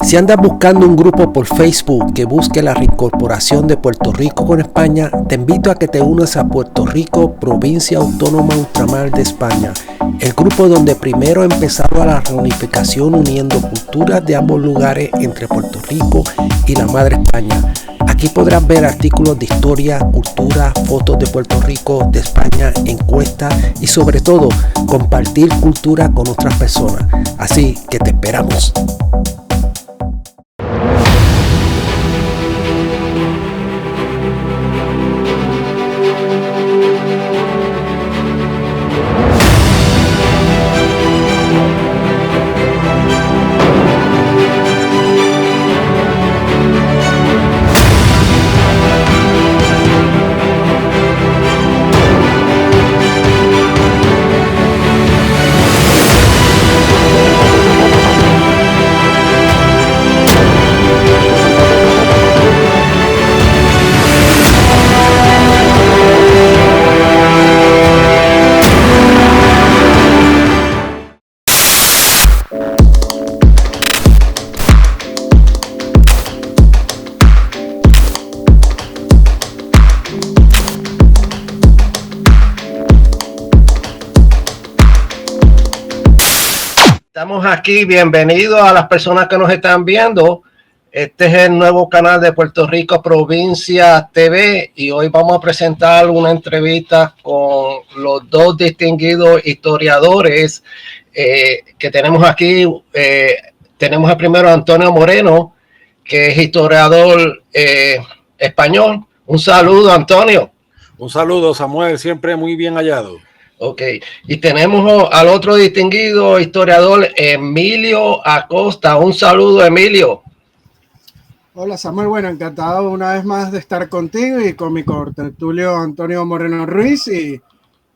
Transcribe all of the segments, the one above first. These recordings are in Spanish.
Si andas buscando un grupo por Facebook que busque la reincorporación de Puerto Rico con España, te invito a que te unas a Puerto Rico, Provincia Autónoma Ultramar de España, el grupo donde primero empezaba la reunificación uniendo culturas de ambos lugares entre Puerto Rico y la madre España. Aquí podrás ver artículos de historia, cultura, fotos de Puerto Rico, de España, encuestas y sobre todo compartir cultura con otras personas. Así que te esperamos. Estamos aquí, bienvenidos a las personas que nos están viendo. Este es el nuevo canal de Puerto Rico Provincia TV y hoy vamos a presentar una entrevista con los dos distinguidos historiadores que tenemos aquí. Tenemos el primero Antonio Moreno, que es historiador español. Un saludo, Antonio. Un saludo, Samuel, siempre muy bien hallado. Ok, y tenemos al otro distinguido historiador, Emilio Acosta. Un saludo, Emilio. Hola, Samuel. Bueno, encantado una vez más de estar contigo y con mi contertulio Antonio Moreno Ruiz. Y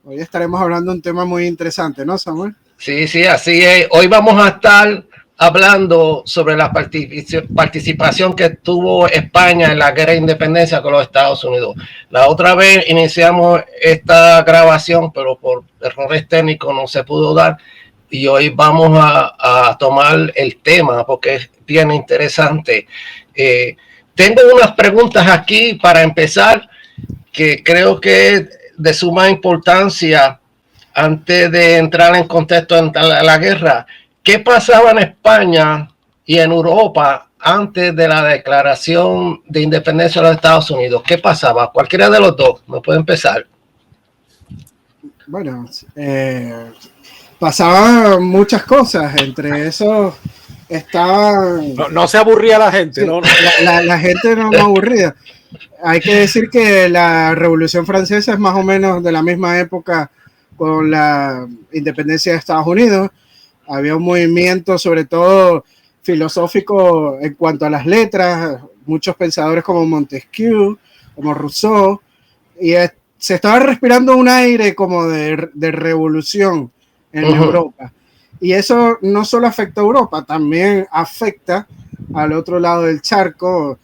hoy estaremos hablando de un tema muy interesante, ¿no, Samuel? Sí, así es. Hoy vamos a estar hablando sobre la participación que tuvo España en la guerra de independencia con los Estados Unidos. La otra vez iniciamos esta grabación, pero por errores técnicos no se pudo dar. Y hoy vamos a tomar el tema porque es bien interesante. Tengo unas preguntas aquí para empezar que creo que es de suma importancia antes de entrar en contexto en la guerra. ¿Qué pasaba en España y en Europa antes de la declaración de independencia de los Estados Unidos? ¿Qué pasaba? Cualquiera de los dos, ¿me puede empezar? Bueno, pasaban muchas cosas, entre eso estaban... No se aburría la gente, sí, ¿no? La gente no aburría. Hay que decir que la Revolución Francesa es más o menos de la misma época con la independencia de Estados Unidos. Había un movimiento, sobre todo filosófico, en cuanto a las letras, muchos pensadores como Montesquieu, como Rousseau, y se estaba respirando un aire como de revolución en Europa. Y eso no solo afecta a Europa, también afecta al otro lado del charco,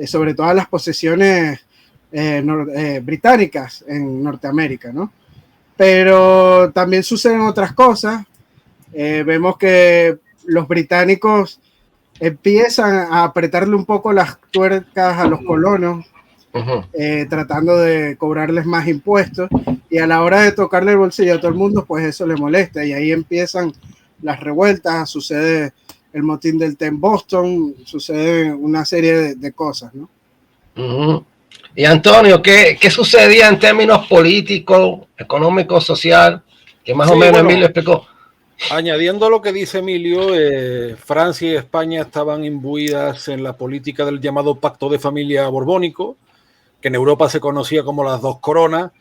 sobre todo a las posesiones británicas en Norteamérica, ¿no? Pero también suceden otras cosas. Vemos que los británicos empiezan a apretarle un poco las tuercas a los colonos, tratando de cobrarles más impuestos, y a la hora de tocarle el bolsillo a todo el mundo, pues eso le molesta, y ahí empiezan las revueltas, sucede el motín del té en Boston, sucede una serie de cosas, ¿no? Y Antonio, ¿qué sucedía en términos políticos, económicos, social? Que más o menos bueno, Emilio explicó. Añadiendo lo que dice Emilio, Francia y España estaban imbuidas en la política del llamado Pacto de Familia Borbónico, que en Europa se conocía como las dos coronas,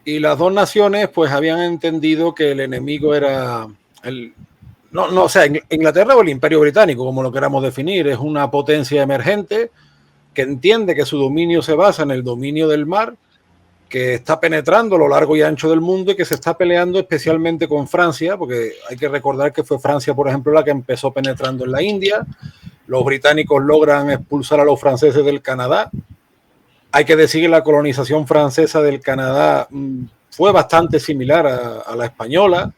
y las dos naciones pues habían entendido que el enemigo era Inglaterra o el Imperio Británico, como lo queramos definir. Es una potencia emergente que entiende que su dominio se basa en el dominio del mar, que está penetrando a lo largo y ancho del mundo y que se está peleando especialmente con Francia, porque hay que recordar que fue Francia, por ejemplo, la que empezó penetrando en la India. Los británicos logran expulsar a los franceses del Canadá. Hay que decir que la colonización francesa del Canadá fue bastante similar a la española.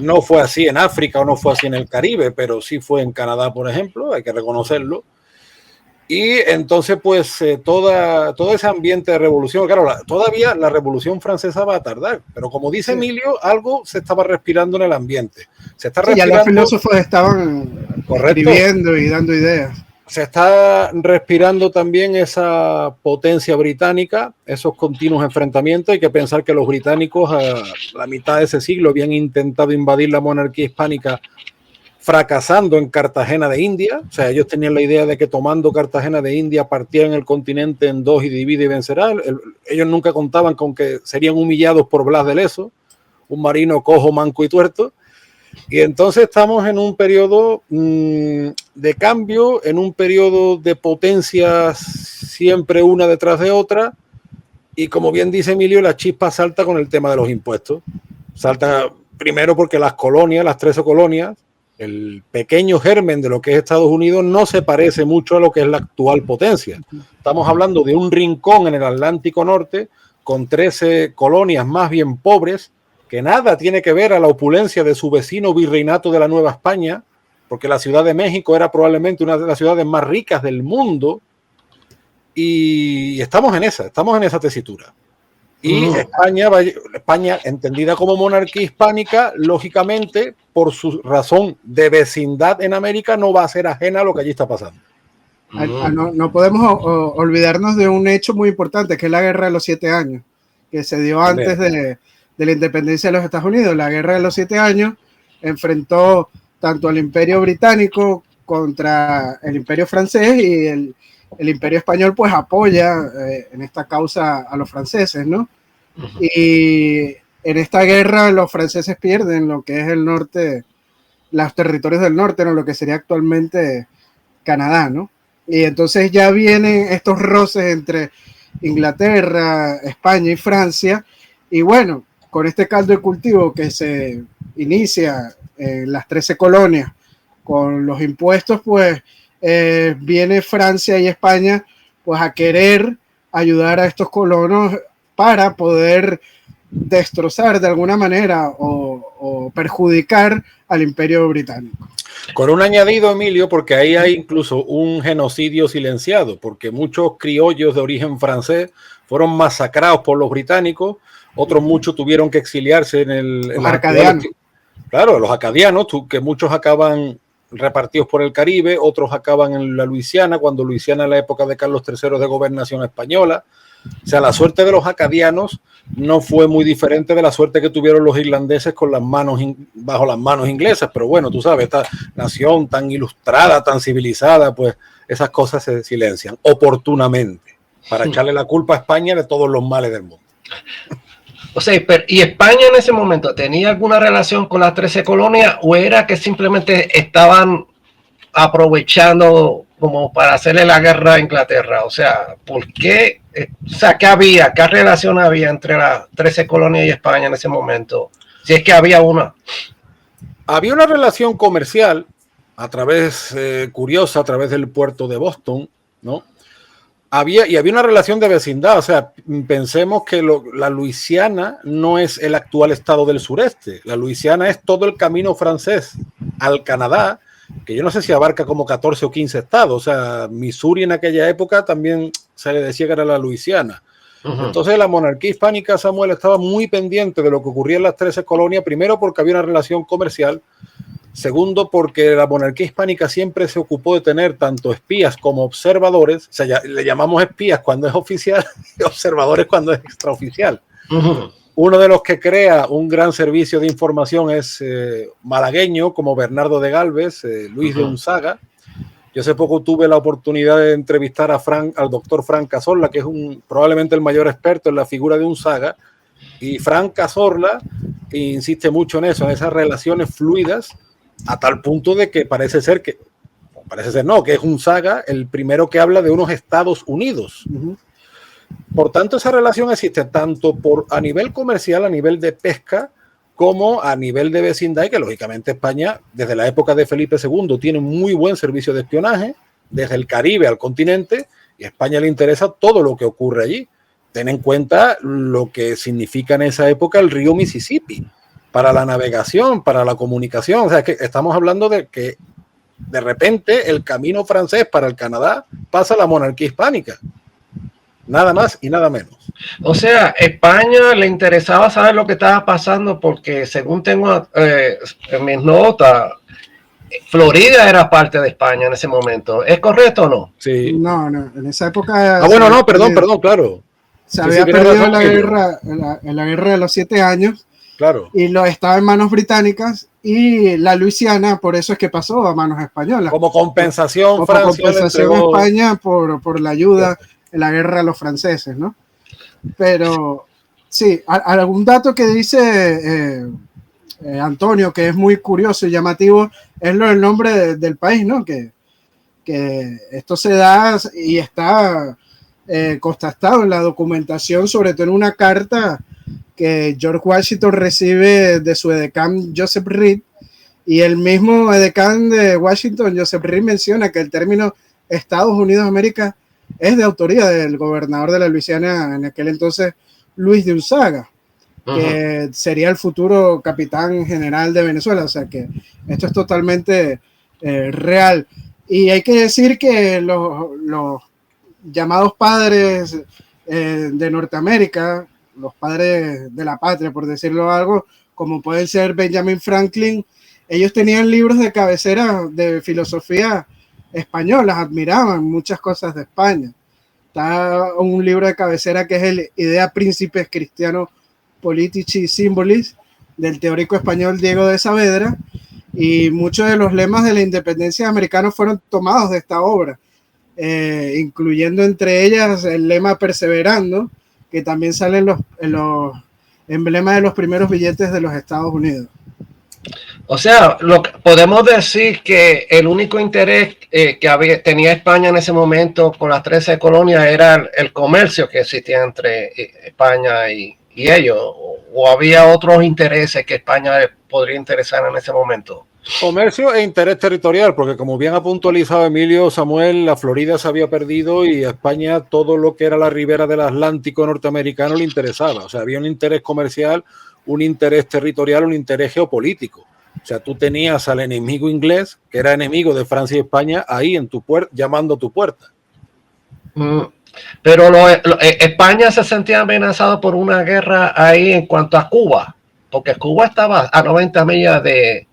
No fue así en África o no fue así en el Caribe, pero sí fue en Canadá, por ejemplo, hay que reconocerlo. Y entonces, pues, todo ese ambiente de revolución, claro, todavía la Revolución Francesa va a tardar, pero como dice Emilio, algo se estaba respirando en el ambiente. Se está respirando, ya los filósofos estaban escribiendo y dando ideas. Se está respirando también esa potencia británica, esos continuos enfrentamientos. Hay que pensar que los británicos a la mitad de ese siglo habían intentado invadir la monarquía hispánica, fracasando en Cartagena de India. O sea, ellos tenían la idea de que tomando Cartagena de India partían el continente en dos y divide y vencerá. Ellos nunca contaban con que serían humillados por Blas de Lezo, un marino cojo, manco y tuerto. Y entonces estamos en un periodo de cambio, en un periodo de potencias siempre una detrás de otra. Y como bien dice Emilio, la chispa salta con el tema de los impuestos. Salta primero porque las colonias, las 13 colonias, el pequeño germen de lo que es Estados Unidos no se parece mucho a lo que es la actual potencia. Estamos hablando de un rincón en el Atlántico Norte con 13 colonias más bien pobres, que nada tiene que ver a la opulencia de su vecino virreinato de la Nueva España, porque la Ciudad de México era probablemente una de las ciudades más ricas del mundo, y estamos en esa tesitura. Y España, entendida como monarquía hispánica, lógicamente, por su razón de vecindad en América, no va a ser ajena a lo que allí está pasando. No podemos olvidarnos de un hecho muy importante, que es la Guerra de los 7 años, que se dio antes de la independencia de los Estados Unidos. La Guerra de los 7 años enfrentó tanto al Imperio Británico contra el Imperio Francés, y el Imperio Español pues apoya en esta causa a los franceses, ¿no? Y en esta guerra los franceses pierden lo que es el norte, los territorios del norte, ¿no? Lo que sería actualmente Canadá, ¿no? Y entonces ya vienen estos roces entre Inglaterra, España y Francia, y bueno, con este caldo de cultivo que se inicia en las 13 colonias con los impuestos, pues viene Francia y España pues a querer ayudar a estos colonos para poder destrozar de alguna manera o perjudicar al Imperio Británico. Con un añadido, Emilio, porque ahí hay incluso un genocidio silenciado, porque muchos criollos de origen francés fueron masacrados por los británicos, otros muchos tuvieron que exiliarse en los acadianos. Claro, los acadianos, que muchos acaban repartidos por el Caribe, otros acaban en la Luisiana, cuando Luisiana en la época de Carlos III de gobernación española. O sea, la suerte de los acadianos no fue muy diferente de la suerte que tuvieron los irlandeses con las manos bajo las manos inglesas, pero bueno, tú sabes, esta nación tan ilustrada, tan civilizada, pues esas cosas se silencian oportunamente para echarle la culpa a España de todos los males del mundo. O sea, ¿y España en ese momento tenía alguna relación con las 13 colonias o era que simplemente estaban aprovechando como para hacerle la guerra a Inglaterra? O sea, ¿por qué? O sea, ¿qué relación había entre las 13 colonias y España en ese momento? Si es que había una. Había una relación comercial curiosa, a través del puerto de Boston, ¿no? Había una relación de vecindad. O sea, pensemos que la Luisiana no es el actual estado del sureste. La Luisiana es todo el camino francés al Canadá, que yo no sé si abarca como 14 o 15 estados. O sea, Missouri en aquella época también se le decía que era la Luisiana. Entonces la monarquía hispánica, Samuel, estaba muy pendiente de lo que ocurría en las 13 colonias, primero porque había una relación comercial, segundo porque la monarquía hispánica siempre se ocupó de tener tanto espías como observadores. O sea, le llamamos espías cuando es oficial y observadores cuando es extraoficial. Uno de los que crea un gran servicio de información es malagueño, como Bernardo de Galvez, Luis de Unzaga. Yo hace poco tuve la oportunidad de entrevistar al doctor Frank Cazorla, que es probablemente el mayor experto en la figura de Unzaga, y Frank Cazorla insiste mucho en eso, en esas relaciones fluidas, a tal punto de que parece ser que es Unzaga el primero que habla de unos Estados Unidos. Por tanto, esa relación existe tanto a nivel comercial, a nivel de pesca, como a nivel de vecindad, y que lógicamente España, desde la época de Felipe II, tiene muy buen servicio de espionaje, desde el Caribe al continente, y a España le interesa todo lo que ocurre allí. ten en cuenta lo que significa en esa época el río Mississippi para la navegación, para la comunicación. O sea, que estamos hablando de que de repente el camino francés para el Canadá pasa a la monarquía hispánica. Nada más y nada menos. O sea, España le interesaba saber lo que estaba pasando porque, según tengo en mis notas, Florida era parte de España en ese momento. ¿Es correcto o no? Sí. No, en esa época... Bueno, no, perdón, claro. Se había perdido en la guerra de los 7 años. Claro. Y estaba en manos británicas y la Luisiana, por eso es que pasó a manos españolas. Como compensación, Como compensación a España por la ayuda en la guerra a los franceses, ¿no? Pero sí, algún dato que dice Antonio, que es muy curioso y llamativo, es lo del nombre del país, ¿no? Que esto se da y está constatado en la documentación, sobre todo en una carta que George Washington recibe de su edecán Joseph Reed, y el mismo edecán de Washington, Joseph Reed, menciona que el término Estados Unidos de América es de autoría del gobernador de la Luisiana en aquel entonces, Luis de Unzaga, que sería el futuro capitán general de Venezuela. O sea que esto es totalmente real. Y hay que decir que los llamados padres de Norteamérica, los padres de la patria, por decirlo algo, como pueden ser Benjamin Franklin, ellos tenían libros de cabecera de filosofía españolas, admiraban muchas cosas de España. Está un libro de cabecera que es el Idea Príncipes Cristiano Politici Symbolis, del teórico español Diego de Saavedra, y muchos de los lemas de la independencia americana fueron tomados de esta obra, incluyendo entre ellas el lema Perseverando, que también sale en los emblemas de los primeros billetes de los Estados Unidos. O sea, podemos decir que el único interés que tenía España en ese momento con las 13 colonias era el comercio que existía entre España y ellos, o había otros intereses que España podría interesar en ese momento. Comercio e interés territorial, porque como bien ha puntualizado Emilio, Samuel, la Florida se había perdido y a España todo lo que era la ribera del Atlántico norteamericano le interesaba. O sea, había un interés comercial, un interés territorial, un interés geopolítico. O sea, tú tenías al enemigo inglés, que era enemigo de Francia y España, ahí en tu puerta, llamando a tu puerta. Pero España se sentía amenazado por una guerra ahí en cuanto a Cuba, porque Cuba estaba a 90 millas de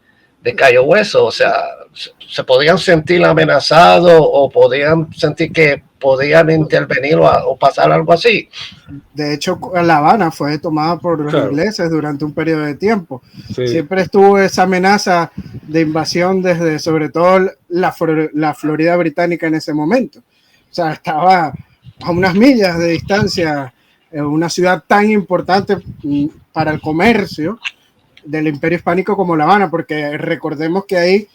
Cayo Hueso. O sea, se podían sentir amenazados o podían sentir que podían intervenir o pasar algo así. De hecho, La Habana fue tomada por los ingleses durante un periodo de tiempo. Sí. Siempre estuvo esa amenaza de invasión desde, sobre todo, la Florida británica en ese momento. O sea, estaba a unas millas de distancia, una ciudad tan importante para el comercio del Imperio Hispánico como La Habana, porque recordemos que ahí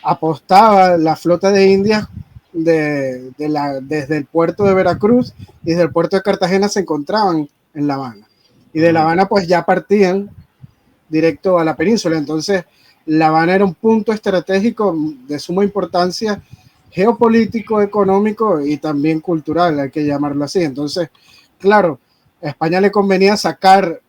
apostaba la flota de Indias desde el puerto de Veracruz y desde el puerto de Cartagena se encontraban en La Habana. Y de La Habana pues ya partían directo a la península. Entonces La Habana era un punto estratégico de suma importancia geopolítico, económico y también cultural, hay que llamarlo así. Entonces, claro, a España le convenía sacar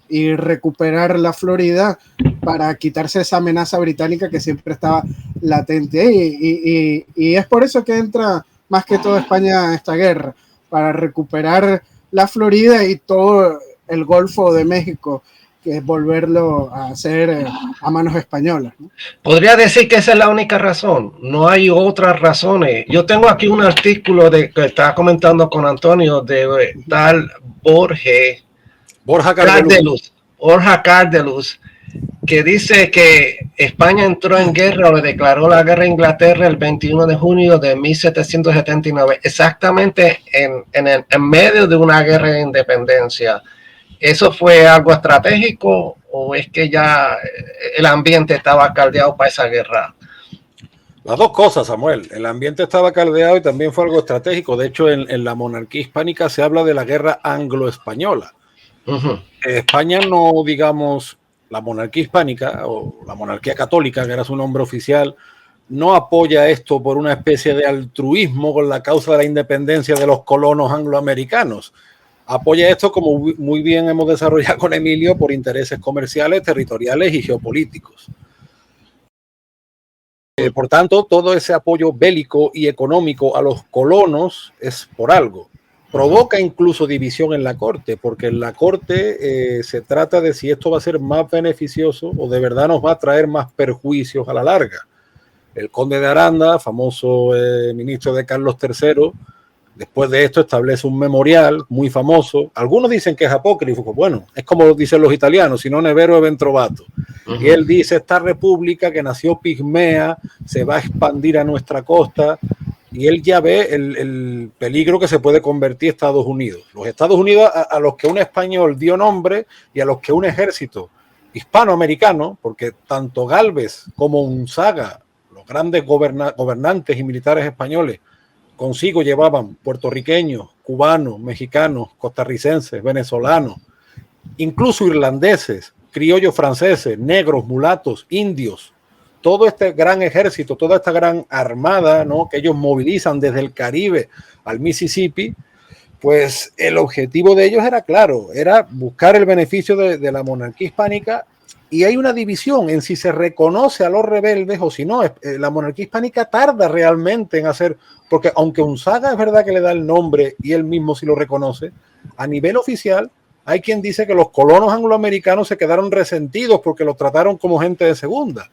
y recuperar la Florida para quitarse esa amenaza británica que siempre estaba latente ahí. Y es por eso que entra más que todo España a esta guerra, para recuperar la Florida y todo el Golfo de México, que es volverlo a hacer a manos españolas, ¿no? Podría decir que esa es la única razón, no hay otras razones. Yo tengo aquí un artículo que estaba comentando con Antonio de tal Borja Cardeluz, que dice que España entró en guerra o le declaró la guerra a Inglaterra el 21 de junio de 1779, exactamente en medio de una guerra de independencia. ¿Eso fue algo estratégico o es que ya el ambiente estaba caldeado para esa guerra? Las dos cosas, Samuel. El ambiente estaba caldeado y también fue algo estratégico. De hecho, en la monarquía hispánica se habla de la guerra anglo-española. España no, digamos, la monarquía hispánica o la monarquía católica, que era su nombre oficial, no apoya esto por una especie de altruismo con la causa de la independencia de los colonos angloamericanos, apoya esto, como muy bien hemos desarrollado con Emilio, por intereses comerciales, territoriales y geopolíticos. Por tanto, todo ese apoyo bélico y económico a los colonos es por algo. Provoca incluso división en la corte, porque en la corte se trata de si esto va a ser más beneficioso o de verdad nos va a traer más perjuicios a la larga. El conde de Aranda, famoso ministro de Carlos III, después de esto establece un memorial muy famoso. Algunos dicen que es apócrifo. Bueno, es como dicen los italianos, si no Nevero e Ventrovato. Y él dice, esta república que nació pigmea se va a expandir a nuestra costa, y él ya ve el peligro que se puede convertir Estados Unidos. Los Estados Unidos a los que un español dio nombre y a los que un ejército hispanoamericano, porque tanto Gálvez como Unzaga, los grandes gobernantes y militares españoles, consigo llevaban puertorriqueños, cubanos, mexicanos, costarricenses, venezolanos, incluso irlandeses, criollos franceses, negros, mulatos, indios. Todo este gran ejército, toda esta gran armada, ¿no?, que ellos movilizan desde el Caribe al Mississippi, pues el objetivo de ellos era claro, era buscar el beneficio de la monarquía hispánica. Y hay una división en si se reconoce a los rebeldes o si no. La monarquía hispánica tarda realmente en hacer, porque aunque Unzaga es verdad que le da el nombre y él mismo sí lo reconoce, a nivel oficial hay quien dice que los colonos angloamericanos se quedaron resentidos porque los trataron como gente de segunda.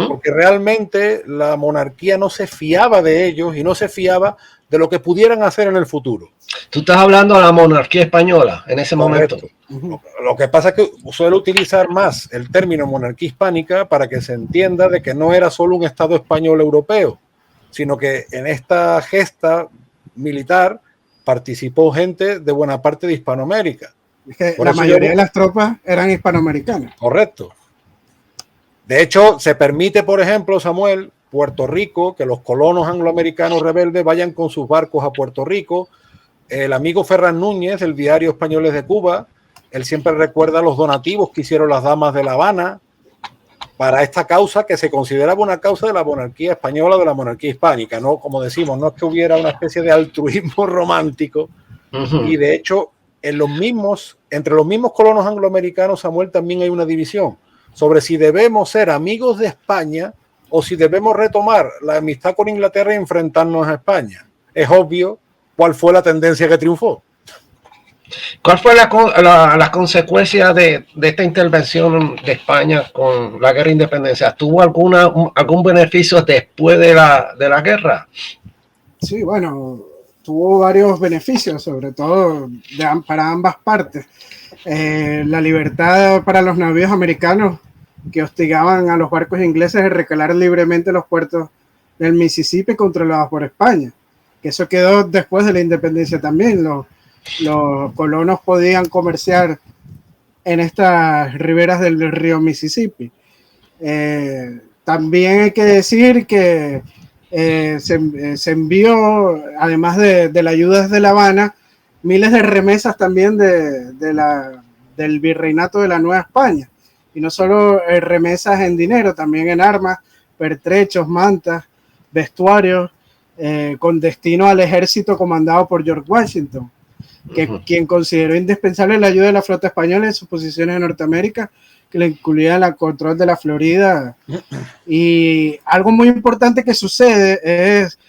Porque realmente la monarquía no se fiaba de ellos y no se fiaba de lo que pudieran hacer en el futuro. Tú estás hablando de la monarquía española en ese Correcto. momento. Lo que pasa es que suele utilizar más el término monarquía hispánica para que se entienda de que no era solo un estado español europeo, sino que en esta gesta militar participó gente de buena parte de Hispanoamérica. Es que la mayoría de las tropas eran hispanoamericanas. Correcto. De hecho, se permite, por ejemplo, Samuel, Puerto Rico, que los colonos angloamericanos rebeldes vayan con sus barcos a Puerto Rico. El amigo Ferran Núñez, del diario Españoles de Cuba, él siempre recuerda los donativos que hicieron las damas de La Habana para esta causa que se consideraba una causa de la monarquía española, de la monarquía hispánica, ¿no? Como decimos, no es que hubiera una especie de altruismo romántico. Y de hecho, entre los mismos colonos angloamericanos, Samuel, también hay una división sobre si debemos ser amigos de España o si debemos retomar la amistad con Inglaterra y enfrentarnos a España. Es obvio cuál fue la tendencia que triunfó. ¿Cuál fue la consecuencia de esta intervención de España con la guerra de independencia? ¿Tuvo algún beneficio después de la guerra? Sí, bueno, tuvo varios beneficios, sobre todo para ambas partes. La libertad para los navíos americanos que hostigaban a los barcos ingleses de recalar libremente los puertos del Mississippi controlados por España, que eso quedó después de la independencia también. Los colonos podían comerciar en estas riberas del río Mississippi. También hay que decir que se envió, además de la ayuda desde La Habana, miles de remesas también del virreinato de la Nueva España. Y no solo remesas en dinero, también en armas, pertrechos, mantas, vestuarios, con destino al ejército comandado por George Washington, quien consideró indispensable la ayuda de la flota española en sus posiciones en Norteamérica, que le incluía el control de la Florida. Y algo muy importante que sucede es,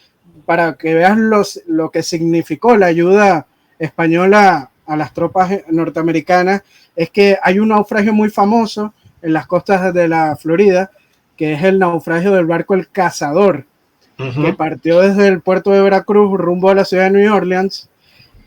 para que veas lo que significó la ayuda española a las tropas norteamericanas, es que hay un naufragio muy famoso en las costas de la Florida, que es el naufragio del barco El Cazador, que partió desde el puerto de Veracruz rumbo a la ciudad de New Orleans,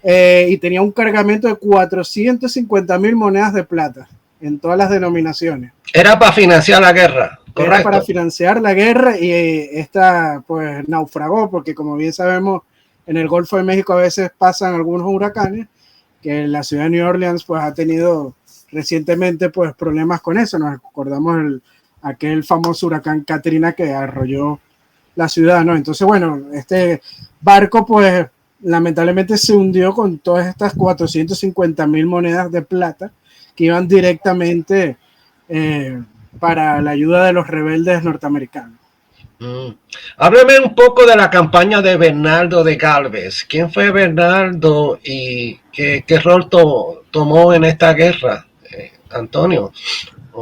y tenía un cargamento de 450,000 monedas de plata en todas las denominaciones. Era para financiar la guerra. Correcto. Era para financiar la guerra, y esta pues naufragó, porque como bien sabemos, en el Golfo de México a veces pasan algunos huracanes, que la ciudad de New Orleans pues ha tenido recientemente pues problemas con eso. Nos acordamos aquel famoso huracán Katrina que arrolló la ciudad, ¿no? Entonces, bueno, este barco pues lamentablemente se hundió con todas estas 450,000 monedas de plata que iban directamente para la ayuda de los rebeldes norteamericanos. Mm. Hábleme un poco de la campaña de Bernardo de Galvez. ¿Quién fue Bernardo y qué rol tomó en esta guerra, Antonio?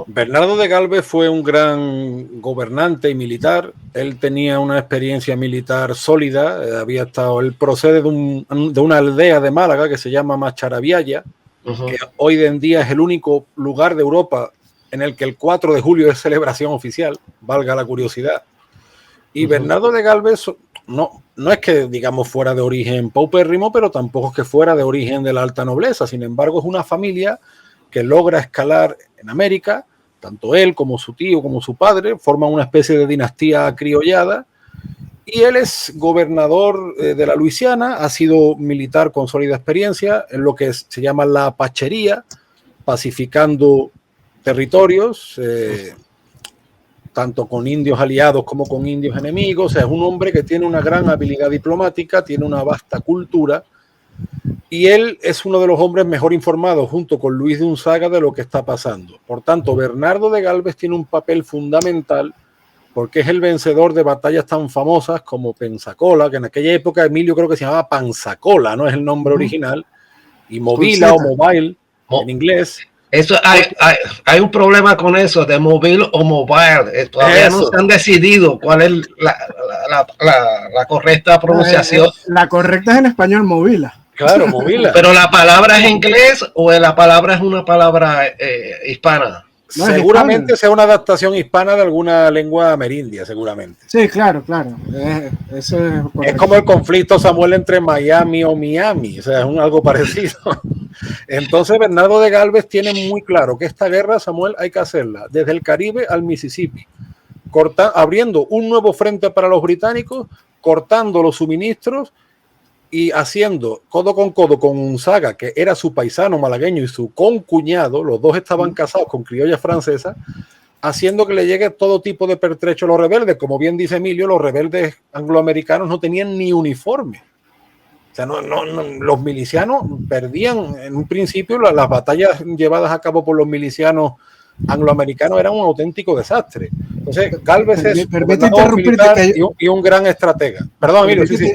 Bernardo de Galvez fue un gran gobernante y militar. Él tenía una experiencia militar sólida. Él procede de una aldea de Málaga que se llama Macharabiaya, que hoy en día es el único lugar de Europa en el que el 4 de julio es celebración oficial, valga la curiosidad. Y Bernardo de Galvez no es que, digamos, fuera de origen paupérrimo, pero tampoco es que fuera de origen de la alta nobleza. Sin embargo, es una familia que logra escalar en América. Tanto él como su tío como su padre forman una especie de dinastía criollada, y él es gobernador de la Luisiana, ha sido militar con sólida experiencia en lo que se llama la pachería, pacificando territorios, tanto con indios aliados como con indios enemigos. O sea, es un hombre que tiene una gran habilidad diplomática, tiene una vasta cultura, y él es uno de los hombres mejor informados, junto con Luis de Unzaga, de lo que está pasando. Por tanto, Bernardo de Galvez tiene un papel fundamental porque es el vencedor de batallas tan famosas como Pensacola, que en aquella época Emilio creo que se llamaba Panzacola, no es el nombre original, y Movila o Mobile en inglés. Eso hay un problema con eso de Mobile o Mobile. Todavía no se han decidido cuál es la correcta pronunciación. La correcta es en español Movila. Claro, Movila. Pero la palabra es inglés o la palabra es una palabra hispana. No, seguramente sea una adaptación hispana de alguna lengua amerindia, seguramente. Sí, claro. Eso es como el conflicto, Samuel, entre Miami o Miami, o sea, es algo parecido. Entonces, Bernardo de Galvez tiene muy claro que esta guerra, Samuel, hay que hacerla desde el Caribe al Mississippi, abriendo un nuevo frente para los británicos, cortando los suministros y haciendo codo con Unzaga, que era su paisano malagueño y su concuñado, los dos estaban casados con criollas francesas, haciendo que le llegue todo tipo de pertrecho a los rebeldes. Como bien dice Emilio, los rebeldes angloamericanos no tenían ni uniforme. O sea, los milicianos perdían en un principio. Las batallas llevadas a cabo por los milicianos angloamericanos eran un auténtico desastre. Entonces, Galvez es militar y un gran estratega. Perdón, Emilio. Sí.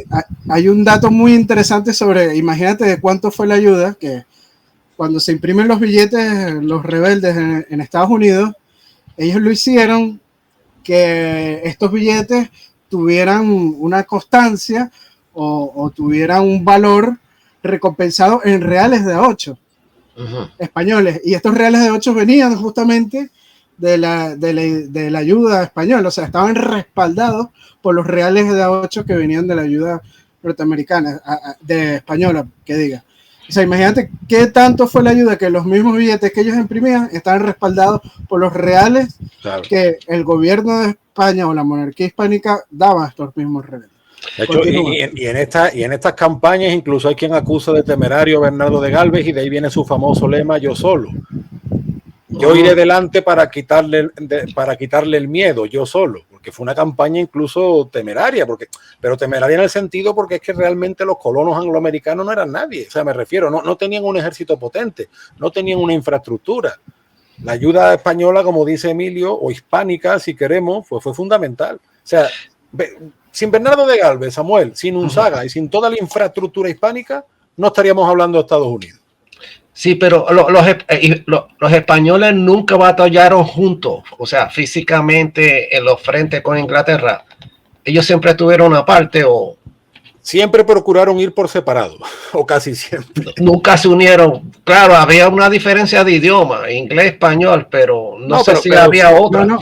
Hay un dato muy interesante sobre, imagínate de cuánto fue la ayuda, que cuando se imprimen los billetes, los rebeldes en Estados Unidos, ellos lo hicieron que estos billetes tuvieran una constancia o tuvieran un valor recompensado en reales de 8 españoles, y estos reales de 8 venían justamente de la ayuda española, o sea, estaban respaldados por los reales de 8 que venían de la ayuda norteamericana, de española, que diga. O sea, imagínate qué tanto fue la ayuda, que los mismos billetes que ellos imprimían estaban respaldados por los reales que el gobierno de España o la monarquía hispánica daba a estos mismos reales. De hecho, y en estas campañas incluso hay quien acusa de temerario a Bernardo de Galvez, y de ahí viene su famoso lema: yo solo. Yo iré delante para quitarle el miedo, yo solo, porque fue una campaña incluso temeraria, pero temeraria en el sentido porque es que realmente los colonos angloamericanos no eran nadie. O sea, me refiero, no tenían un ejército potente, no tenían una infraestructura. La ayuda española, como dice Emilio, o hispánica, si queremos, fue fundamental. O sea, sin Bernardo de Galvez, Samuel, sin Unzaga y sin toda la infraestructura hispánica, no estaríamos hablando de Estados Unidos. Sí, pero los españoles nunca batallaron juntos, o sea, físicamente en los frentes con Inglaterra. Ellos siempre estuvieron aparte o... Siempre procuraron ir por separado, o casi siempre. Nunca se unieron. Claro, había una diferencia de idioma, inglés, español, pero no sé si había otra. No.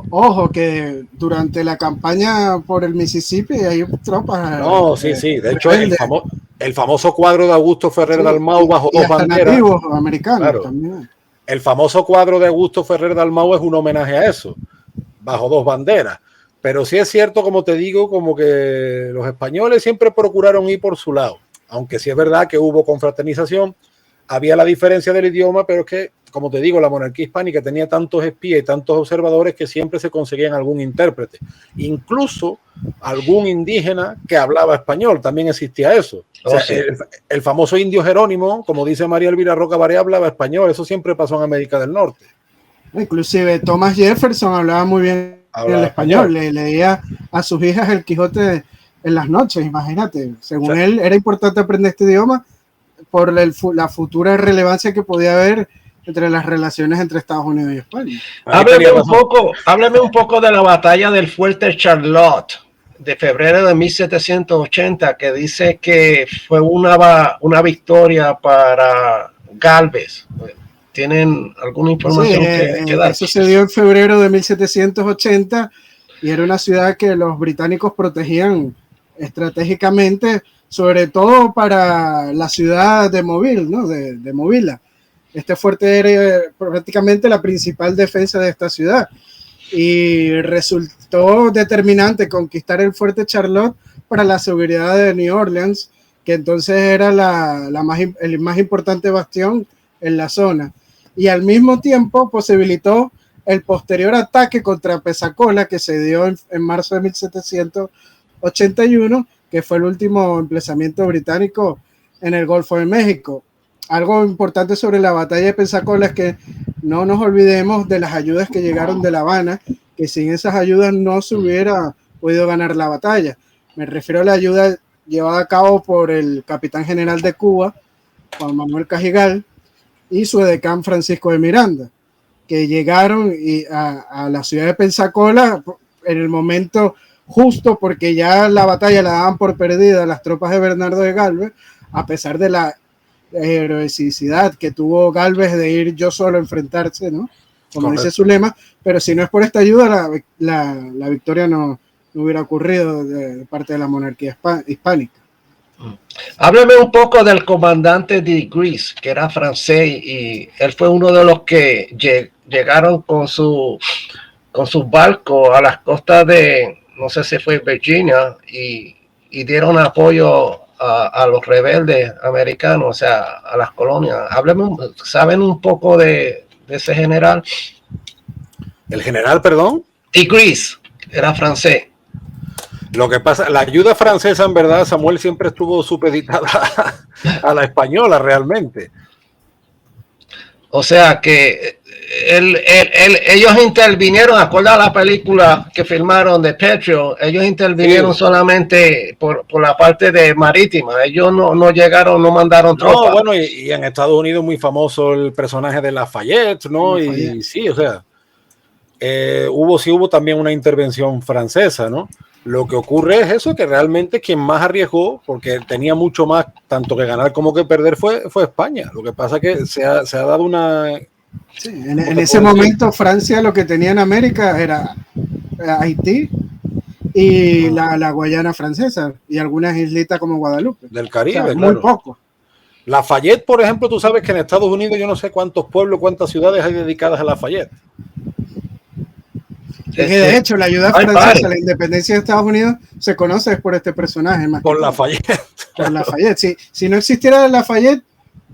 Ojo, que durante la campaña por el Mississippi hay tropas. No, sí. De hecho, el famoso cuadro de Augusto Ferrer Dalmau bajo dos banderas. Nativos americanos, claro, también. El famoso cuadro de Augusto Ferrer Dalmau es un homenaje a eso, bajo dos banderas. Pero sí es cierto, como te digo, como que los españoles siempre procuraron ir por su lado. Aunque sí es verdad que hubo confraternización, había la diferencia del idioma, pero es que, como te digo, la monarquía hispánica tenía tantos espías y tantos observadores que siempre se conseguían algún intérprete. Incluso algún indígena que hablaba español, también existía eso. O sea, el famoso indio Jerónimo, como dice María Elvira Roca Barea, hablaba español. Eso siempre pasó en América del Norte. Inclusive Thomas Jefferson hablaba muy bien el español, le leía a sus hijas el Quijote en las noches, imagínate. Según él, era importante aprender este idioma por la futura relevancia que podía haber entre las relaciones entre Estados Unidos y España. Háblame un poco de la batalla del Fuerte Charlotte de febrero de 1780, que dice que fue una victoria para Gálvez. ¿Tienen alguna información que dar? Eso se dio en febrero de 1780 y era una ciudad que los británicos protegían estratégicamente, sobre todo para la ciudad de Mobile, ¿no? de Movila. Este fuerte era prácticamente la principal defensa de esta ciudad y resultó determinante conquistar el fuerte Charlotte para la seguridad de New Orleans, que entonces era el más importante bastión en la zona. Y al mismo tiempo posibilitó el posterior ataque contra Pensacola que se dio en marzo de 1781, que fue el último emplazamiento británico en el Golfo de México. Algo importante sobre la batalla de Pensacola es que no nos olvidemos de las ayudas que llegaron de La Habana, que sin esas ayudas no se hubiera podido ganar la batalla. Me refiero a la ayuda llevada a cabo por el capitán general de Cuba, Juan Manuel Cajigal, y su edecán Francisco de Miranda, que llegaron a la ciudad de Pensacola en el momento justo, porque ya la batalla la daban por perdida las tropas de Bernardo de Galvez, a pesar de la heroicidad que tuvo Galvez de ir yo solo a enfrentarse, ¿no? Como dice su lema, pero si no es por esta ayuda, la victoria no hubiera ocurrido de parte de la monarquía hispánica. Háblame un poco del comandante de Gris, que era francés, y él fue uno de los que llegaron con sus barcos a las costas de, no sé si fue Virginia, y dieron apoyo a los rebeldes americanos, o sea, a las colonias. ¿Saben un poco de ese general? ¿El general, perdón? De Gris, era francés. Lo que pasa, la ayuda francesa, en verdad, Samuel, siempre estuvo supeditada a la española, realmente. O sea que ellos intervinieron, acorde a la película que filmaron de Petro, ellos intervinieron solamente por la parte de marítima. Ellos no llegaron, no mandaron tropas. No, bueno, y en Estados Unidos muy famoso el personaje de Lafayette, ¿no? Y sí, o sea, hubo también una intervención francesa, ¿no? Lo que ocurre es eso, que realmente quien más arriesgó, porque tenía mucho más, tanto que ganar como que perder, fue España. Lo que pasa es que se ha dado una... Sí, en ese momento Francia lo que tenía en América era Haití y la Guayana francesa y algunas islitas como Guadalupe. Del Caribe, o sea, claro. Muy poco. Lafayette, por ejemplo, tú sabes que en Estados Unidos yo no sé cuántos pueblos, cuántas ciudades hay dedicadas a Lafayette. Es que de hecho la ayuda francesa a la independencia de Estados Unidos se conoce por este personaje. Más por Lafayette. Por Lafayette. Si no existiera Lafayette,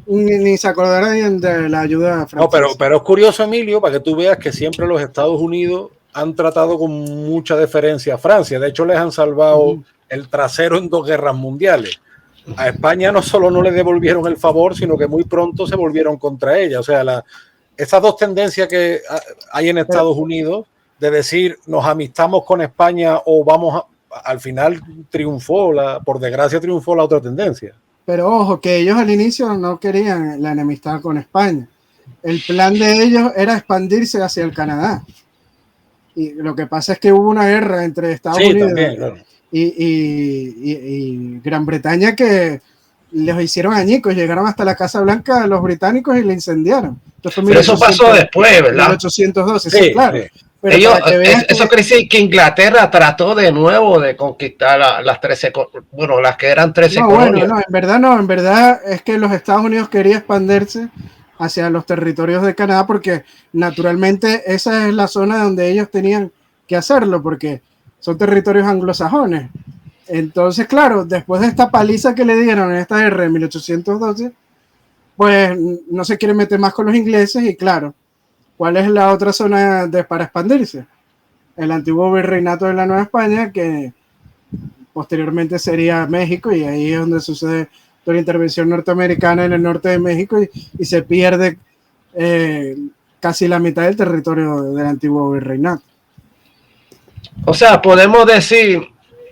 ni se acordaran de la ayuda francesa. No, pero es curioso, Emilio, para que tú veas que siempre los Estados Unidos han tratado con mucha deferencia a Francia. De hecho, les han salvado el trasero en 2 guerras mundiales. A España no solo no le devolvieron el favor, sino que muy pronto se volvieron contra ella. O sea, esas dos tendencias que hay en Estados Unidos, de decir nos amistamos con España o vamos al final por desgracia triunfó la otra tendencia. Pero ojo, que ellos al inicio no querían la enemistad con España. El plan de ellos era expandirse hacia el Canadá. Y lo que pasa es que hubo una guerra entre Estados Unidos también, claro. y Gran Bretaña que los hicieron añicos, llegaron hasta la Casa Blanca los británicos y la incendiaron. Pero eso pasó después, ¿verdad? 1812, sí, claro. Sí. Pero eso quiere decir que Inglaterra trató de nuevo de conquistar las 13, bueno, las que eran 13 colonias. No, en verdad es que los Estados Unidos querían expandirse hacia los territorios de Canadá porque naturalmente esa es la zona donde ellos tenían que hacerlo porque son territorios anglosajones. Entonces, claro, después de esta paliza que le dieron en esta guerra de 1812, pues no se quieren meter más con los ingleses y claro, ¿cuál es la otra zona para expandirse? El antiguo virreinato de la Nueva España, que posteriormente sería México, y ahí es donde sucede toda la intervención norteamericana en el norte de México y se pierde casi la mitad del territorio del antiguo virreinato. O sea, podemos decir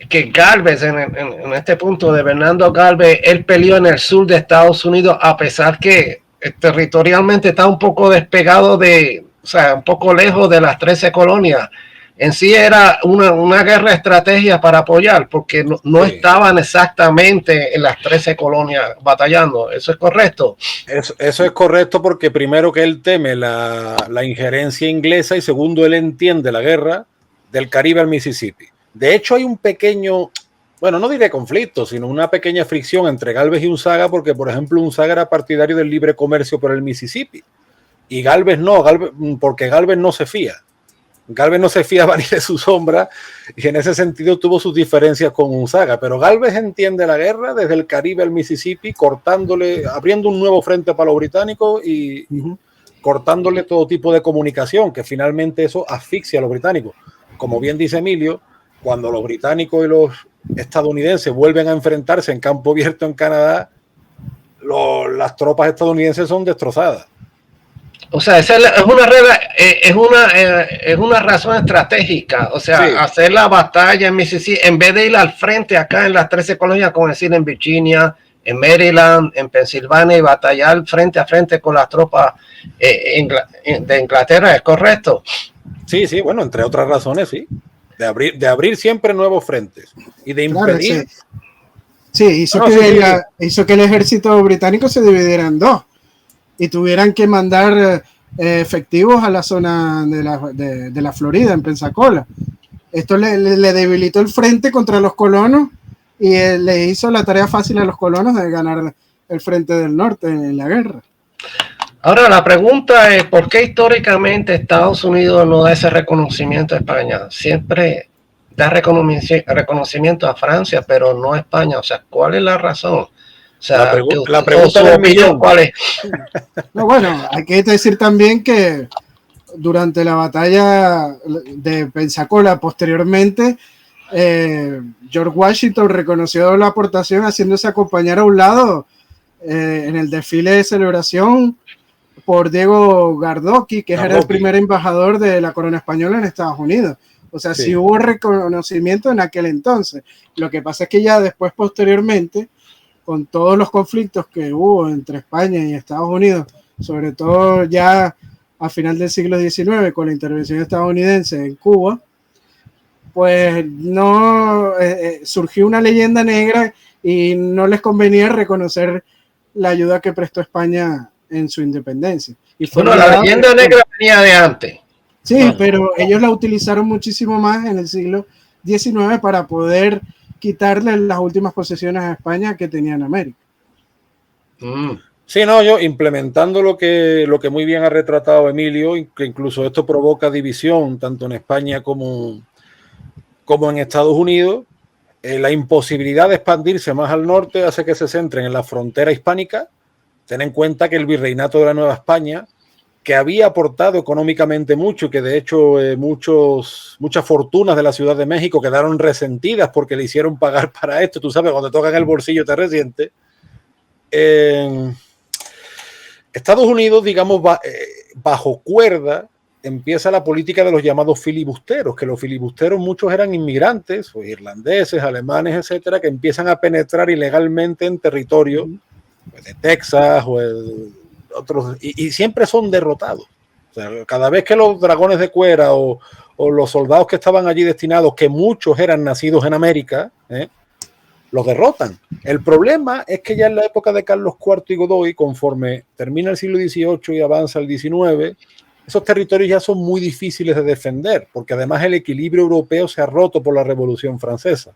que Gálvez, en este punto de Bernardo Gálvez, él peleó en el sur de Estados Unidos, a pesar que territorialmente está un poco despegado o sea, un poco lejos de las 13 colonias. En sí era una guerra de estrategia para apoyar, porque no Sí. estaban exactamente en las 13 colonias batallando. ¿Eso es correcto? Eso es correcto, porque primero que él teme la injerencia inglesa y segundo él entiende la guerra del Caribe al Mississippi. De hecho hay un pequeño, bueno, no diré conflicto, sino una pequeña fricción entre Gálvez y Unzaga, porque por ejemplo Unzaga era partidario del libre comercio por el Mississippi y Gálvez no, porque Gálvez no se fía. Gálvez no se fiaba ni de su sombra y en ese sentido tuvo sus diferencias con Unzaga, pero Gálvez entiende la guerra desde el Caribe al Mississippi, abriendo un nuevo frente para los británicos y cortándole todo tipo de comunicación, que finalmente eso asfixia a los británicos. Como bien dice Emilio, cuando los británicos y los estadounidenses vuelven a enfrentarse en campo abierto en Canadá, las tropas estadounidenses son destrozadas. O sea, es una razón estratégica. O sea, Sí. hacer la batalla en Mississippi, en vez de ir al frente acá en las 13 colonias, como decir en Virginia, en Maryland, en Pensilvania, y batallar frente a frente con las tropas de Inglaterra, ¿es correcto? Sí, sí, bueno, entre otras razones, sí. De abrir siempre nuevos frentes y de impedir. Claro, sí, hizo que el ejército británico se dividiera en dos y tuvieran que mandar efectivos a la zona de la Florida, en Pensacola. Esto le debilitó el frente contra los colonos y le hizo la tarea fácil a los colonos de ganar el frente del norte en la guerra. Ahora, la pregunta es, ¿por qué históricamente Estados Unidos no da ese reconocimiento a España? Siempre da reconocimiento a Francia, pero no a España. O sea, ¿cuál es la razón? O sea, la pregunta del millón. ¿Cuál es? No, bueno, hay que decir también que durante la batalla de Pensacola, posteriormente, George Washington reconoció la aportación haciéndose acompañar a un lado en el desfile de celebración por Diego Gardoqui, que era el primer embajador de la corona española en Estados Unidos. O sea, sí hubo reconocimiento en aquel entonces. Lo que pasa es que ya después, posteriormente, con todos los conflictos que hubo entre España y Estados Unidos, sobre todo ya a final del siglo XIX, con la intervención estadounidense en Cuba, pues no surgió una leyenda negra y no les convenía reconocer la ayuda que prestó España en su independencia. Y fue la leyenda negra venía de antes. Sí, pero ellos la utilizaron muchísimo más en el siglo XIX para poder quitarle las últimas posesiones a España que tenía en América. Sí, no, yo implementando lo que muy bien ha retratado Emilio, que incluso esto provoca división tanto en España como en Estados Unidos. La imposibilidad de expandirse más al norte hace que se centren en la frontera hispánica. Ten en cuenta que el virreinato de la Nueva España, que había aportado económicamente mucho y que de hecho muchas fortunas de la Ciudad de México quedaron resentidas porque le hicieron pagar para esto, tú sabes, cuando te tocan el bolsillo te resiente. Estados Unidos, digamos, bajo cuerda, empieza la política de los llamados filibusteros, que los filibusteros muchos eran inmigrantes, o irlandeses, alemanes, etcétera, que empiezan a penetrar ilegalmente en territorio de Texas o otros, y siempre son derrotados. O sea, cada vez que los dragones de cuera o los soldados que estaban allí destinados, que muchos eran nacidos en América, los derrotan. El problema es que ya en la época de Carlos IV y Godoy, conforme termina el siglo XVIII y avanza el XIX, esos territorios ya son muy difíciles de defender, porque además el equilibrio europeo se ha roto por la Revolución Francesa.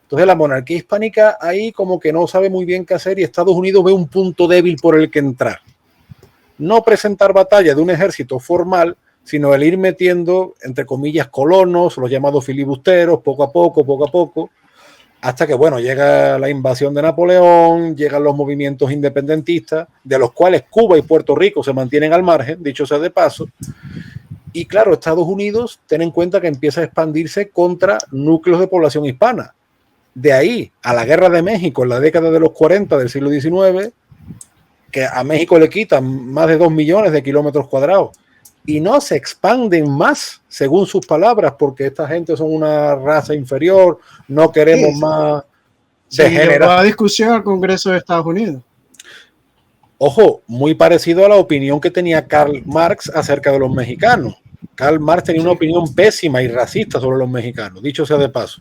Entonces la monarquía hispánica ahí como que no sabe muy bien qué hacer y Estados Unidos ve un punto débil por el que entrar. No presentar batalla de un ejército formal, sino el ir metiendo, entre comillas, colonos, los llamados filibusteros, poco a poco, hasta que, bueno, llega la invasión de Napoleón, llegan los movimientos independentistas, de los cuales Cuba y Puerto Rico se mantienen al margen, dicho sea de paso. Y claro, Estados Unidos, ten en cuenta que empieza a expandirse contra núcleos de población hispana. De ahí a la Guerra de México en la década de los 40 del siglo XIX, que a México le quitan más de 2 millones de kilómetros cuadrados. y no se expanden más, según sus palabras, porque esta gente son una raza inferior, no queremos más llevó a discusión al Congreso de Estados Unidos. Ojo, muy parecido a la opinión que tenía Karl Marx acerca de los mexicanos. Karl Marx tenía una opinión pésima y racista sobre los mexicanos, dicho sea de paso.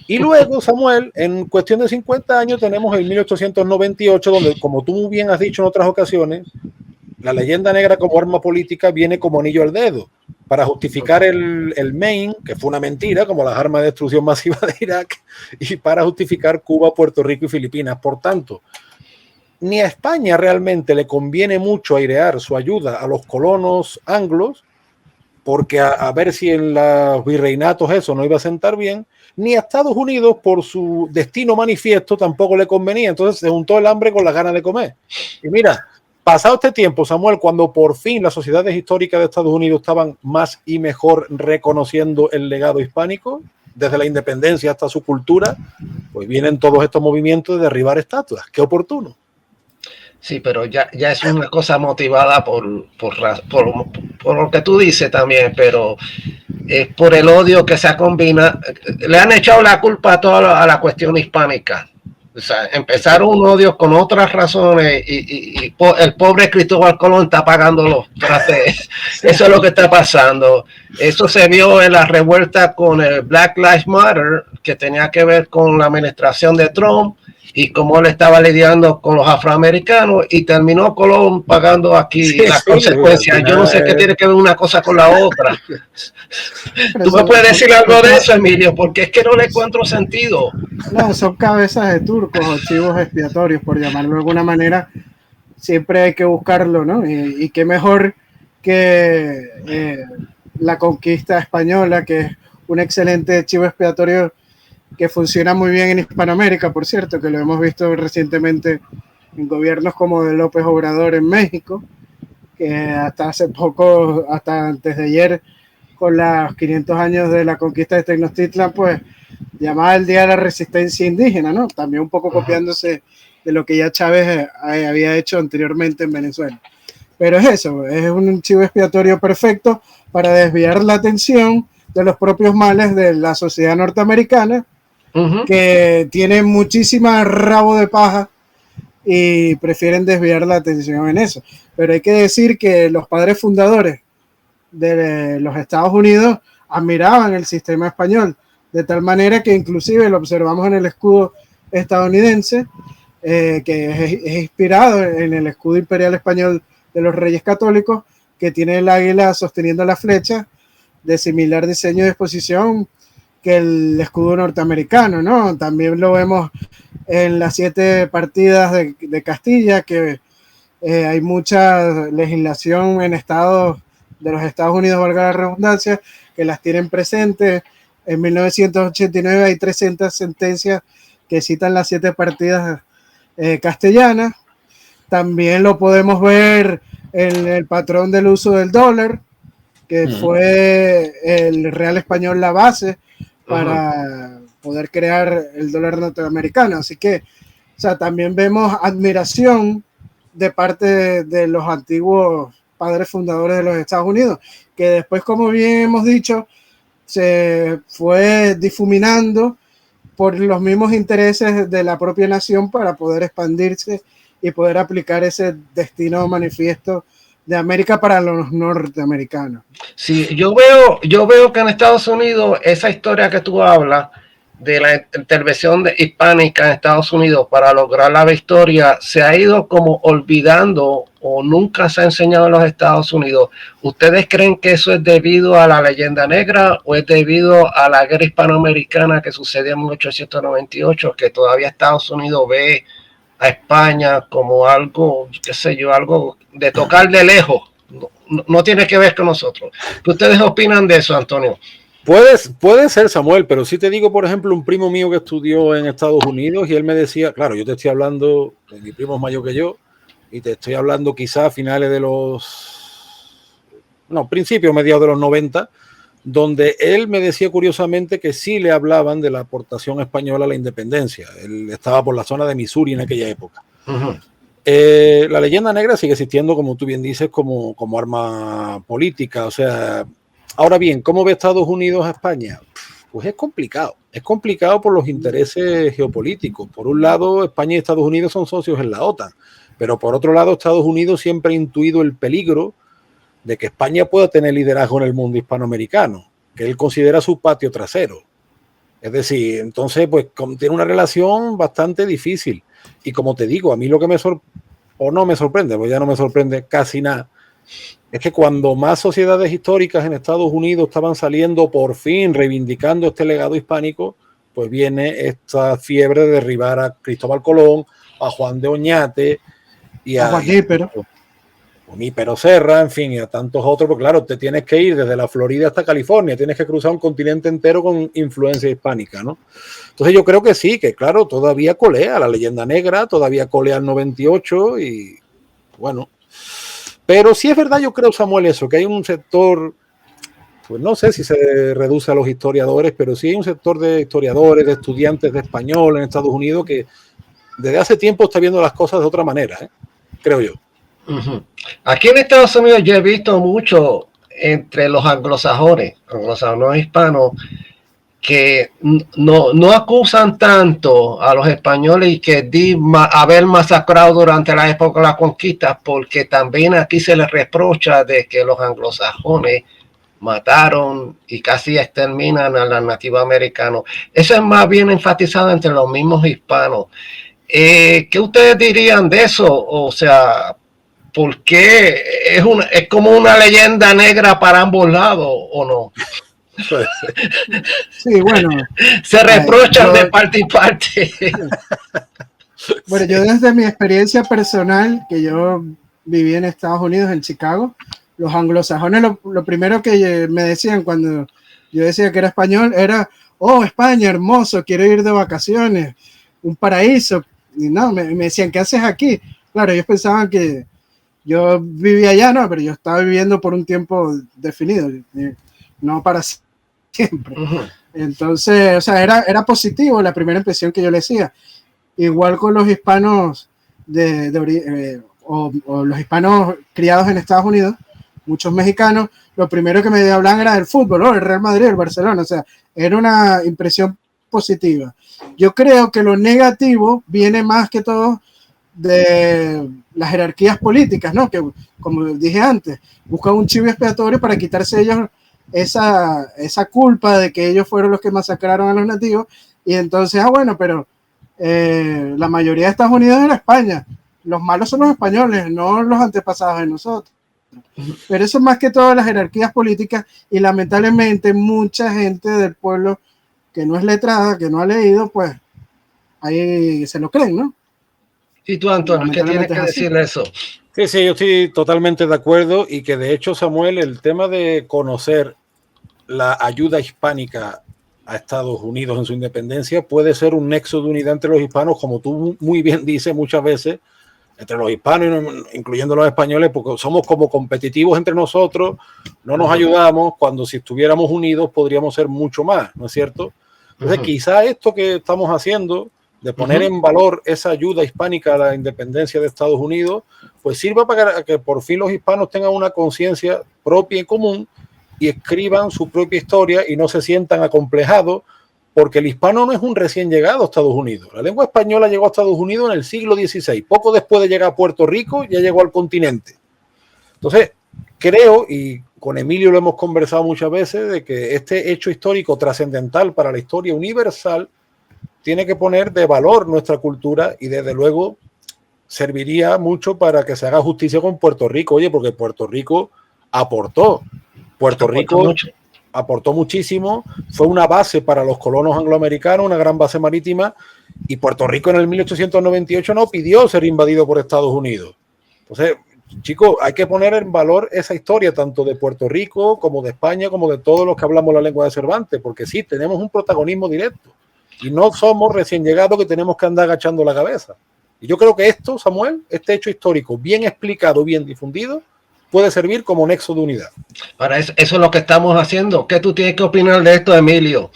Y luego, Samuel, en cuestión de 50 años tenemos el 1898, donde, como tú muy bien has dicho en otras ocasiones, la leyenda negra como arma política viene como anillo al dedo para justificar el Maine, que fue una mentira, como las armas de destrucción masiva de Irak, y para justificar Cuba, Puerto Rico y Filipinas. Por tanto, ni a España realmente le conviene mucho airear su ayuda a los colonos anglos, porque a ver si en los virreinatos eso no iba a sentar bien, ni a Estados Unidos por su destino manifiesto tampoco le convenía. Entonces se juntó el hambre con las ganas de comer. Y mira, pasado este tiempo, Samuel, cuando por fin las sociedades históricas de Estados Unidos estaban más y mejor reconociendo el legado hispánico, desde la independencia hasta su cultura, pues vienen todos estos movimientos de derribar estatuas. Qué oportuno. Sí, pero ya es una cosa motivada por lo que tú dices también, pero es por el odio que se combina. Le han echado la culpa a toda la cuestión hispánica. O sea, empezaron un odio con otras razones y el pobre Cristóbal Colón está pagando los trastes. Eso es lo que está pasando. Eso se vio en la revuelta con el Black Lives Matter, que tenía que ver con la administración de Trump y cómo él estaba lidiando con los afroamericanos, y terminó Colón pagando aquí las consecuencias. Yo no sé qué tiene que ver una cosa con la otra. ¿Tú me puedes decir algo de eso, Emilio? Porque es que no le encuentro sentido. No, son cabezas de turcos o chivos expiatorios, por llamarlo de alguna manera. Siempre hay que buscarlo, ¿no? Y qué mejor que la conquista española, que es un excelente chivo expiatorio que funciona muy bien en Hispanoamérica, por cierto, que lo hemos visto recientemente en gobiernos como de López Obrador en México, que hasta hace poco, hasta antes de ayer, con los 500 años de la conquista de Tenochtitlan, pues llamaba el Día de la Resistencia Indígena, ¿no? También un poco copiándose de lo que ya Chávez había hecho anteriormente en Venezuela. Pero es eso, es un chivo expiatorio perfecto para desviar la atención de los propios males de la sociedad norteamericana, que tiene muchísima rabo de paja y prefieren desviar la atención en eso. Pero hay que decir que los padres fundadores de los Estados Unidos admiraban el sistema español, de tal manera que inclusive lo observamos en el escudo estadounidense, que es inspirado en el escudo imperial español de los Reyes Católicos, que tiene el águila sosteniendo la flecha, de similar diseño y disposición que el escudo norteamericano, ¿no? También lo vemos en las 7 partidas de Castilla, que hay mucha legislación en estados de los Estados Unidos, valga la redundancia, que las tienen presentes. En 1989 hay 300 sentencias que citan las 7 partidas castellanas. También lo podemos ver en el patrón del uso del dólar, que fue el real español la base para poder crear el dólar norteamericano. Así que, o sea, también vemos admiración de parte de los antiguos padres fundadores de los Estados Unidos, que después, como bien hemos dicho, se fue difuminando por los mismos intereses de la propia nación para poder expandirse y poder aplicar ese destino manifiesto de América para los norteamericanos. Sí, yo veo que en Estados Unidos esa historia que tú hablas de la intervención hispánica en Estados Unidos para lograr la victoria se ha ido como olvidando o nunca se ha enseñado en los Estados Unidos. ¿Ustedes creen que eso es debido a la leyenda negra o es debido a la guerra hispanoamericana que sucedió en 1898, que todavía Estados Unidos ve a España como algo, qué sé yo, algo de tocar de lejos? No tiene que ver con nosotros. ¿Qué ustedes opinan de eso, Antonio? Puede ser, Samuel, pero sí te digo, por ejemplo, un primo mío que estudió en Estados Unidos y él me decía, claro, yo te estoy hablando, mi primo es mayor que yo, y te estoy hablando quizás a finales de principios, mediados de los 90, donde él me decía curiosamente que sí le hablaban de la aportación española a la independencia. Él estaba por la zona de Missouri en aquella época. La leyenda negra sigue existiendo, como tú bien dices, como arma política. O sea, ahora bien, ¿cómo ve Estados Unidos a España? Pues es complicado por los intereses geopolíticos. Por un lado, España y Estados Unidos son socios en la OTAN, pero por otro lado, Estados Unidos siempre ha intuido el peligro de que España pueda tener liderazgo en el mundo hispanoamericano, que él considera su patio trasero. Es decir, entonces, pues tiene una relación bastante difícil. Y como te digo, a mí lo que no me sorprende, pues ya no me sorprende casi nada, es que cuando más sociedades históricas en Estados Unidos estaban saliendo por fin reivindicando este legado hispánico, pues viene esta fiebre de derribar a Cristóbal Colón, a Juan de Oñate y a Junípero Serra, en fin, y a tantos otros, porque claro, te tienes que ir desde la Florida hasta California, tienes que cruzar un continente entero con influencia hispánica, ¿no? Entonces yo creo que sí, que claro, todavía colea la leyenda negra, todavía colea el 98 y bueno, pero sí es verdad, yo creo, Samuel, eso, que hay un sector, pues no sé si se reduce a los historiadores, pero sí hay un sector de historiadores, de estudiantes de español en Estados Unidos que desde hace tiempo está viendo las cosas de otra manera, creo yo. Aquí en Estados Unidos yo he visto mucho entre los anglosajones hispanos, que no acusan tanto a los españoles y que haber masacrado durante la época de la conquista, porque también aquí se les reprocha de que los anglosajones mataron y casi exterminan a los nativos americanos. Eso es más bien enfatizado entre los mismos hispanos. ¿Qué ustedes dirían de eso? O sea, ¿por qué es como una leyenda negra para ambos lados o no? Sí, bueno. Se reprochan de parte y parte. Bueno, yo desde mi experiencia personal, que yo viví en Estados Unidos, en Chicago, los anglosajones, lo primero que me decían cuando yo decía que era español era: oh, España, hermoso, quiero ir de vacaciones, un paraíso. Y no, me decían, ¿qué haces aquí? Claro, ellos pensaban que yo vivía allá, no, pero yo estaba viviendo por un tiempo definido, no para siempre. Entonces, o sea, era positivo la primera impresión que yo le decía. Igual con los hispanos o los hispanos criados en Estados Unidos, muchos mexicanos, lo primero que me hablaban era del fútbol, el Real Madrid, el Barcelona, o sea, era una impresión positiva. Yo creo que lo negativo viene más que todo de las jerarquías políticas, ¿no? Que, como dije antes, buscan un chivo expiatorio para quitarse ellos esa culpa de que ellos fueron los que masacraron a los nativos, y entonces, bueno, pero la mayoría de Estados Unidos era España, los malos son los españoles, no los antepasados de nosotros. Pero eso es más que todo las jerarquías políticas, y lamentablemente mucha gente del pueblo que no es letrada, que no ha leído, pues ahí se lo creen, ¿no? ¿Y tú, Antonio, qué tienes que decir de eso? Sí, yo estoy totalmente de acuerdo, y que de hecho, Samuel, el tema de conocer la ayuda hispánica a Estados Unidos en su independencia puede ser un nexo de unidad entre los hispanos, como tú muy bien dices muchas veces, entre los hispanos, incluyendo los españoles, porque somos como competitivos entre nosotros, no nos ayudamos, cuando si estuviéramos unidos podríamos ser mucho más, ¿no es cierto? Entonces, quizá esto que estamos haciendo, de poner en valor esa ayuda hispánica a la independencia de Estados Unidos, pues sirva para que por fin los hispanos tengan una conciencia propia y común y escriban su propia historia y no se sientan acomplejados, porque el hispano no es un recién llegado a Estados Unidos. La lengua española llegó a Estados Unidos en el siglo XVI, poco después de llegar a Puerto Rico ya llegó al continente. Entonces, creo, y con Emilio lo hemos conversado muchas veces, de que este hecho histórico trascendental para la historia universal tiene que poner de valor nuestra cultura, y desde luego serviría mucho para que se haga justicia con Puerto Rico. Oye, porque Puerto Rico aportó muchísimo, fue una base para los colonos angloamericanos, una gran base marítima, y Puerto Rico en el 1898 no pidió ser invadido por Estados Unidos. Entonces, chicos, hay que poner en valor esa historia, tanto de Puerto Rico como de España, como de todos los que hablamos la lengua de Cervantes, porque sí, tenemos un protagonismo directo y no somos recién llegados que tenemos que andar agachando la cabeza. Y yo creo que esto, Samuel, este hecho histórico bien explicado, bien difundido, puede servir como nexo de unidad. Para eso es lo que estamos haciendo. ¿Qué tú tienes que opinar de esto, Emilio?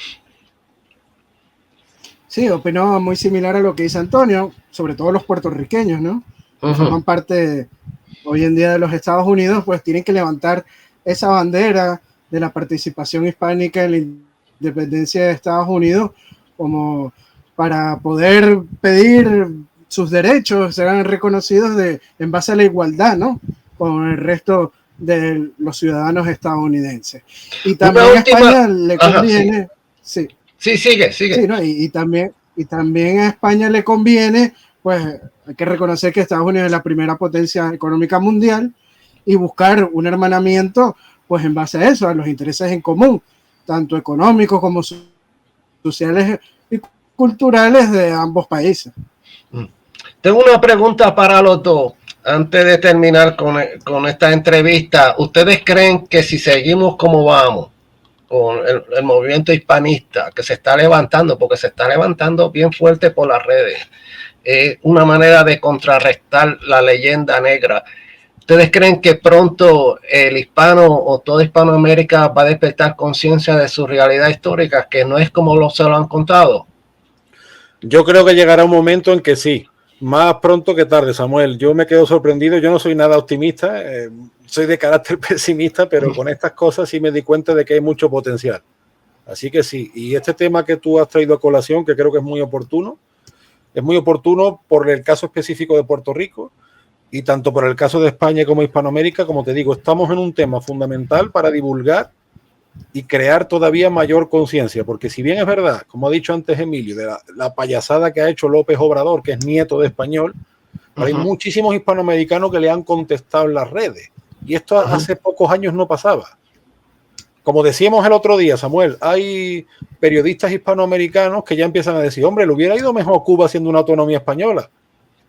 Sí, opino muy similar a lo que dice Antonio, sobre todo los puertorriqueños, ¿no? que forman parte hoy en día de los Estados Unidos, pues tienen que levantar esa bandera de la participación hispánica en la independencia de Estados Unidos, como para poder pedir sus derechos serán reconocidos en base a la igualdad, ¿no? Con el resto de los ciudadanos estadounidenses. Y también a España le conviene... Sí, sigue. Sí, ¿no? Y también a España le conviene, pues hay que reconocer que Estados Unidos es la primera potencia económica mundial y buscar un hermanamiento, pues en base a eso, a los intereses en común, tanto económicos como sociales y culturales de ambos países. Tengo una pregunta para los dos. Antes de terminar con esta entrevista, ¿ustedes creen que si seguimos como vamos, con el movimiento hispanista que se está levantando, porque se está levantando bien fuerte por las redes, una manera de contrarrestar la leyenda negra? ¿Ustedes creen que pronto el hispano o toda Hispanoamérica va a despertar conciencia de su realidad histórica, que no es como se lo han contado? Yo creo que llegará un momento en que sí, más pronto que tarde, Samuel. Yo me quedo sorprendido, yo no soy nada optimista, soy de carácter pesimista, pero con estas cosas sí me di cuenta de que hay mucho potencial. Así que sí, y este tema que tú has traído a colación, que creo que es muy oportuno por el caso específico de Puerto Rico y tanto por el caso de España como Hispanoamérica. Como te digo, estamos en un tema fundamental para divulgar y crear todavía mayor conciencia, porque si bien es verdad, como ha dicho antes Emilio, de la payasada que ha hecho López Obrador, que es nieto de español, pero hay muchísimos hispanoamericanos que le han contestado en las redes, y esto hace pocos años no pasaba. Como decíamos el otro día, Samuel, hay periodistas hispanoamericanos que ya empiezan a decir, hombre, le hubiera ido mejor Cuba siendo una autonomía española.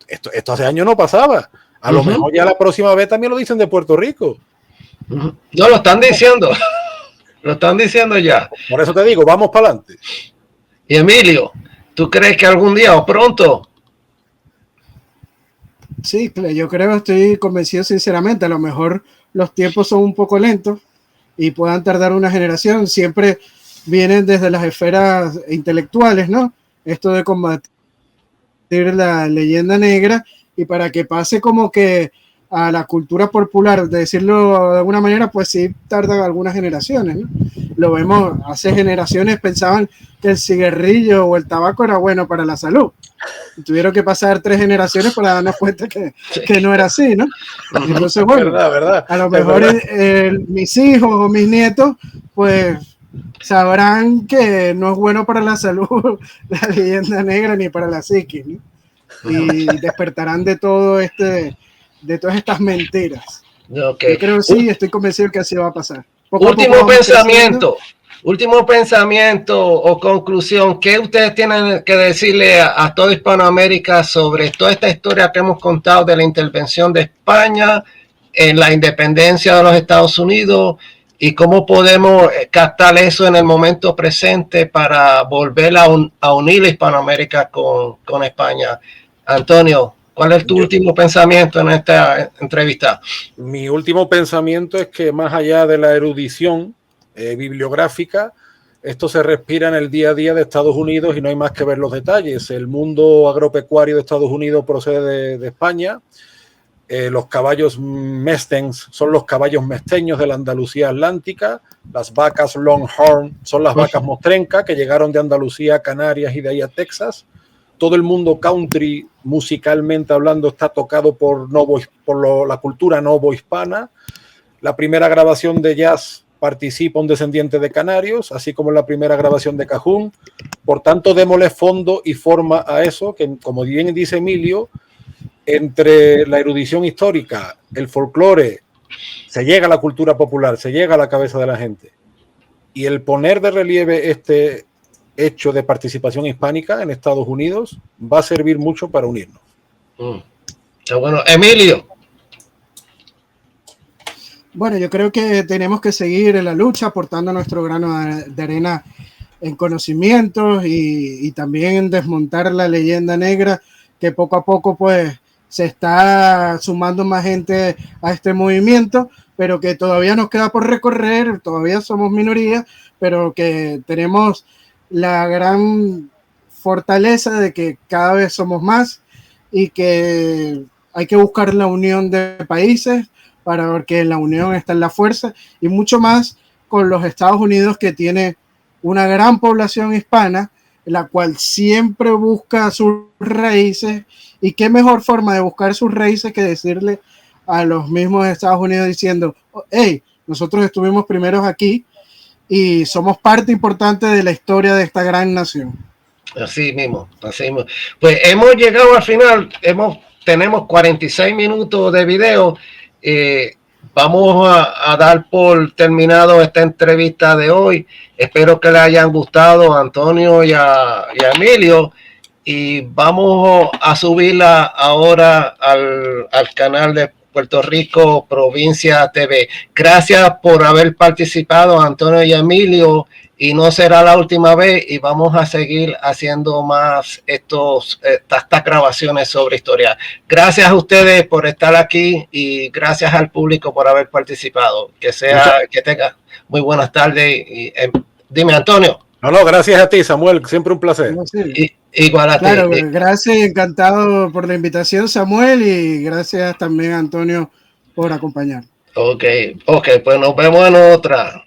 Esto hace años no pasaba. A lo mejor ya la próxima vez también lo dicen de Puerto Rico. No, lo están diciendo. Lo están diciendo ya. Por eso te digo, vamos para adelante. Y Emilio, ¿tú crees que algún día o pronto? Sí, yo creo, estoy convencido sinceramente, a lo mejor los tiempos son un poco lentos y puedan tardar una generación, siempre vienen desde las esferas intelectuales, ¿no? Esto de combatir la leyenda negra, y para que pase como que a la cultura popular, de decirlo de alguna manera, pues sí tardan algunas generaciones, ¿no? Lo vemos, hace generaciones pensaban que el cigarrillo o el tabaco era bueno para la salud. Y tuvieron que pasar 3 generaciones para darnos cuenta que no era así, ¿no? Entonces, bueno, verdad. A lo mejor mis hijos o mis nietos, pues sabrán que no es bueno para la salud la leyenda negra ni para la psiquis, ¿no? Y despertarán de todas estas mentiras. Okay. Yo creo que sí, estoy convencido que así va a pasar. Último pensamiento o conclusión, ¿qué ustedes tienen que decirle a toda Hispanoamérica sobre toda esta historia que hemos contado de la intervención de España en la independencia de los Estados Unidos y cómo podemos captar eso en el momento presente para volver a unir a Hispanoamérica con España? Antonio, ¿cuál es tu último pensamiento en esta entrevista? Mi último pensamiento es que más allá de la erudición bibliográfica, esto se respira en el día a día de Estados Unidos y no hay más que ver los detalles. El mundo agropecuario de Estados Unidos procede de España. Los caballos Mustangs son los caballos mesteños de la Andalucía Atlántica. Las vacas Longhorn son las vacas mostrencas que llegaron de Andalucía a Canarias y de ahí a Texas. Todo el mundo country, musicalmente hablando, está tocado por la cultura novohispana. La primera grabación de jazz participa un descendiente de canarios, así como en la primera grabación de Cajún. Por tanto, démosle fondo y forma a eso, que como bien dice Emilio, entre la erudición histórica, el folclore, se llega a la cultura popular, se llega a la cabeza de la gente. Y el poner de relieve este hecho de participación hispánica en Estados Unidos va a servir mucho para unirnos. Bueno, Emilio. Bueno, yo creo que tenemos que seguir en la lucha, aportando nuestro grano de arena en conocimientos y también desmontar la leyenda negra, que poco a poco pues se está sumando más gente a este movimiento, pero que todavía nos queda por recorrer, todavía somos minoría, pero que tenemos la gran fortaleza de que cada vez somos más y que hay que buscar la unión de países para ver que en la unión está en la fuerza, y mucho más con los Estados Unidos, que tiene una gran población hispana, la cual siempre busca sus raíces, y qué mejor forma de buscar sus raíces que decirle a los mismos Estados Unidos diciendo, hey, nosotros estuvimos primeros aquí y somos parte importante de la historia de esta gran nación. Así mismo, así mismo. Pues hemos llegado al final, tenemos 46 minutos de video. Vamos a dar por terminado esta entrevista de hoy. Espero que les hayan gustado a Antonio y a Emilio. Y vamos a subirla ahora al canal de Puerto Rico Provincia TV. Gracias por haber participado, Antonio y Emilio, y no será la última vez, y vamos a seguir haciendo más estas grabaciones sobre historia. Gracias a ustedes por estar aquí y gracias al público por haber participado. Que tenga muy buenas tardes. Dime, Antonio. No, gracias a ti, Samuel, siempre un placer. No, sí. Igual a ti. Claro, gracias y encantado por la invitación, Samuel, y gracias también a Antonio por acompañar. Ok, pues nos vemos en otra.